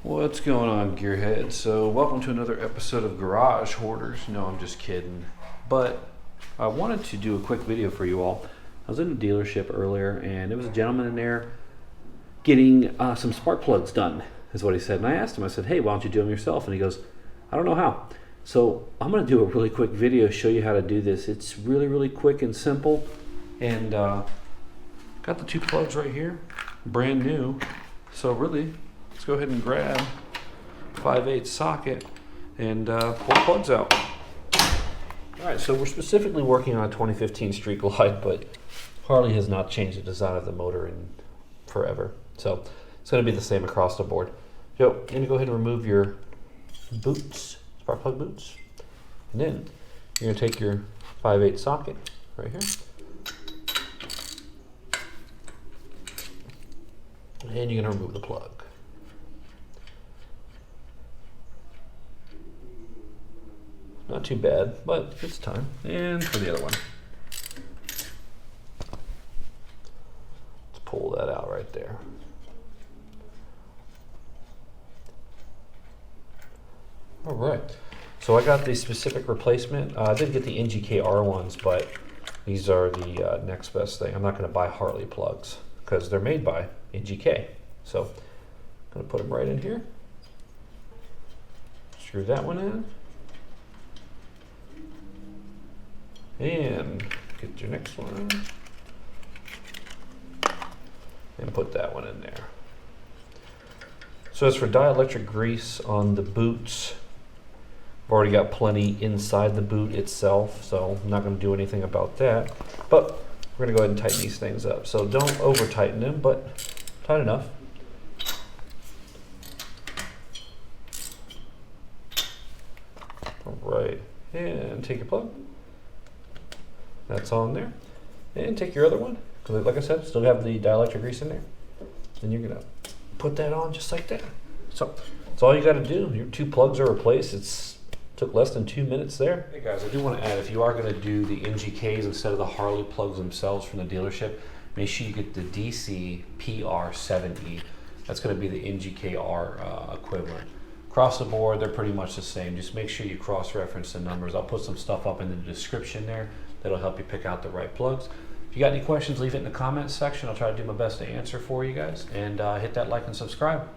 What's going on, gearheads? So welcome to another episode of Garage Hoarders. No, I'm just kidding. But I wanted to do a quick video for you all. I was in a dealership earlier and there was a gentleman in there getting some spark plugs done, is what he said. And I asked him, I said, hey, why don't you do them yourself? And he goes, I don't know how. So I'm going to do a really quick video, show you how to do this. It's really quick and simple. And got the two plugs right here, brand new. So really, let's go ahead and grab 5/8 socket and pull the plugs out. All right, so we're specifically working on a 2015 Street Glide, but Harley has not changed the design of the motor in forever. So it's going to be the same across the board. So you're going to go ahead and remove your boots, spark plug boots. And then you're going to take your 5/8 socket right here. And you're going to remove the plug. Not too bad, but it's time. And for the other one. Let's pull that out right there. All right. So I got the specific replacement. I did get the NGKR ones, but these are the next best thing. I'm not going to buy Harley plugs because they're made by NGK. So I'm going to put them right in here. Screw that one in. And get your next one. And put that one in there. So as for dielectric grease on the boots, I've already got plenty inside the boot itself, so I'm not going to do anything about that. But we're going to go ahead and tighten these things up. So don't over tighten them, but tight enough. All right, and take your plug. That's on there. And take your other one, because like I said, still have the dielectric grease in there. And you're gonna put that on just like that. So that's all you gotta do. Your two plugs are replaced. Took less than 2 minutes there. Hey guys, I do want to add, if you are going to do the NGKs instead of the Harley plugs themselves from the dealership, make sure you get the DC PR7E. That's going to be the NGKR equivalent. Across the board, they're pretty much the same. Just make sure you cross-reference the numbers. I'll put some stuff up in the description there that'll help you pick out the right plugs. If you got any questions, leave it in the comments section. I'll try to do my best to answer for you guys. And hit that like and subscribe.